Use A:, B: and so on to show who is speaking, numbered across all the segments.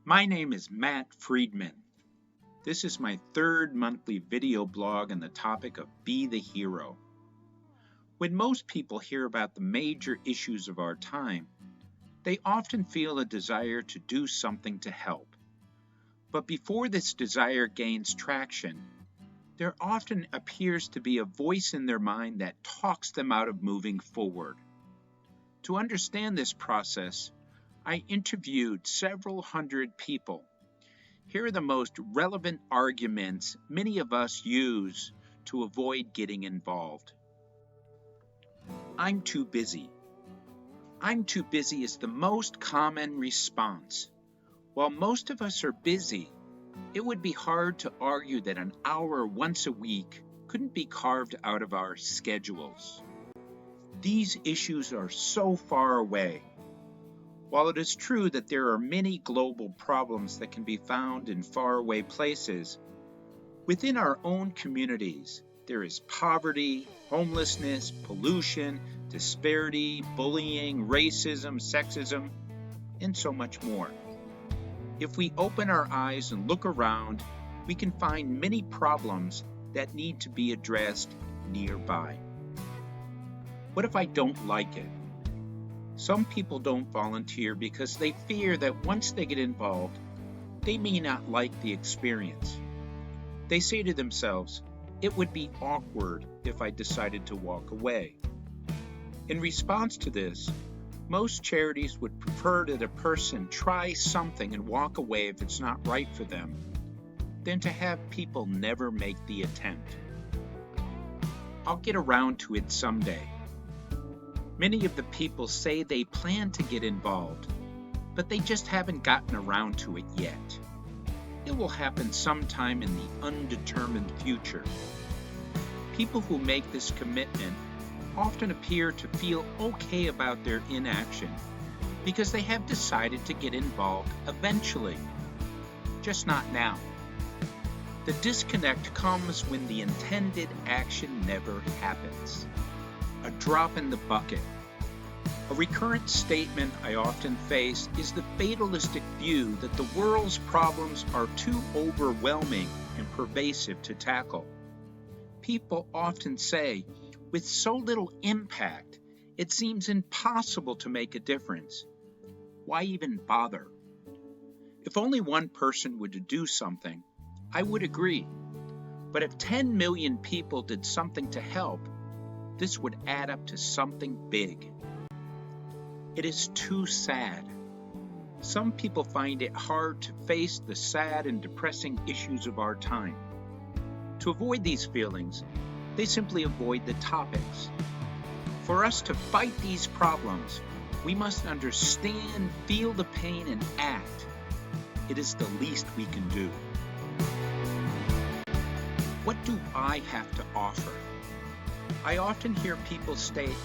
A: My name is Matt Friedman. This is my third monthly video blog on the topic of Be the Hero. When most people hear about the major issues of our time, they often feel a desire to do something to help. But before this desire gains traction, there often appears to be a voice in their mind that talks them out of moving forward. To understand this process, I interviewed several hundred people. Here are the most relevant arguments many of us use to avoid getting involved. I'm too busy. I'm too busy is the most common response. While most of us are busy, it would be hard to argue that an hour once a week couldn't be carved out of our schedules. These issues are so far away. While it is true that there are many global problems that can be found in faraway places, within our own communities, there is poverty, homelessness, pollution, disparity, bullying, racism, sexism, and so much more. If we open our eyes and look around, we can find many problems that need to be addressed nearby. What if I don't like it? Some people don't volunteer because they fear that once they get involved, they may not like the experience. They say to themselves, it would be awkward if I decided to walk away. In response to this, most charities would prefer that a person try something and walk away if it's not right for them, than to have people never make the attempt. I'll get around to it someday. Many of the people say they plan to get involved, but they just haven't gotten around to it yet. It will happen sometime in the undetermined future. People who make this commitment often appear to feel okay about their inaction because they have decided to get involved eventually, just not now. The disconnect comes when the intended action never happens. A drop in the bucket. A recurrent statement I often face is the fatalistic view that the world's problems are too overwhelming and pervasive to tackle. People often say, with so little impact, it seems impossible to make a difference. Why even bother? If only one person were to do something, I would agree. But if 10 million people did something to help, this would add up to something big. It is too sad. Some people find it hard to face the sad and depressing issues of our time. To avoid these feelings, they simply avoid the topics. For us to fight these problems, we must understand, feel the pain, and act. It is the least we can do. What do I have to offer? I often hear people state,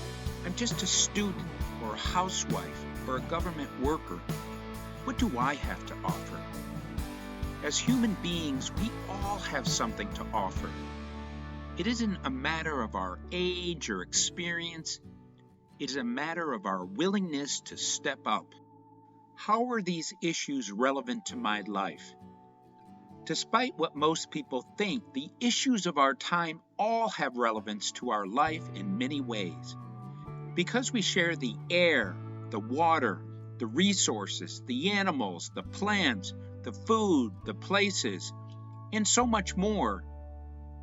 A: I'm just a student or a housewife or a government worker. What do I have to offer? As human beings, we all have something to offer. It isn't a matter of our age or experience. It is a matter of our willingness to step up. How are these issues relevant to my life? Despite what most people think, the issues of our time all have relevance to our life in many ways. Because we share the air, the water, the resources, the animals, the plants, the food, the places, and so much more,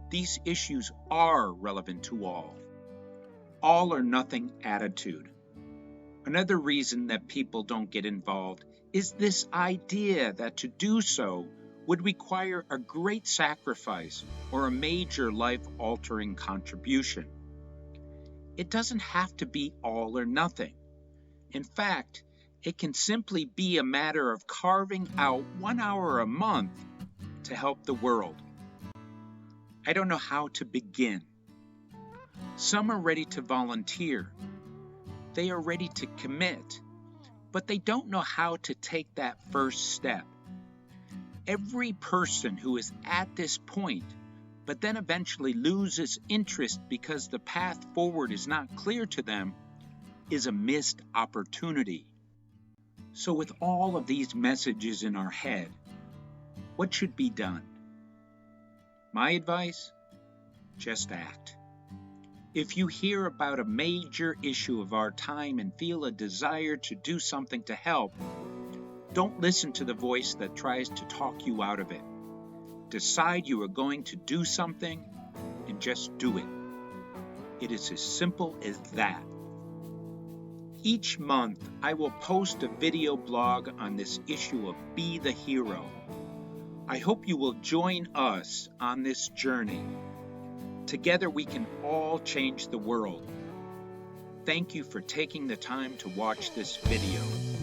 A: these issues are relevant to all. All or nothing attitude. Another reason that people don't get involved is this idea that to do so would require a great sacrifice or a major life-altering contribution. It doesn't have to be all or nothing. In fact, it can simply be a matter of carving out 1 hour a month to help the world. I don't know how to begin. Some are ready to volunteer. They are ready to commit, but they don't know how to take that first step. Every person who is at this point, but then eventually loses interest because the path forward is not clear to them, is a missed opportunity. So with all of these messages in our head, what should be done? My advice? Just act. If you hear about a major issue of our time and feel a desire to do something to help, don't listen to the voice that tries to talk you out of it. Decide you are going to do something and just do it. It is as simple as that. Each month, I will post a video blog on this issue of Be the Hero. I hope you will join us on this journey. Together we can all change the world. Thank you for taking the time to watch this video.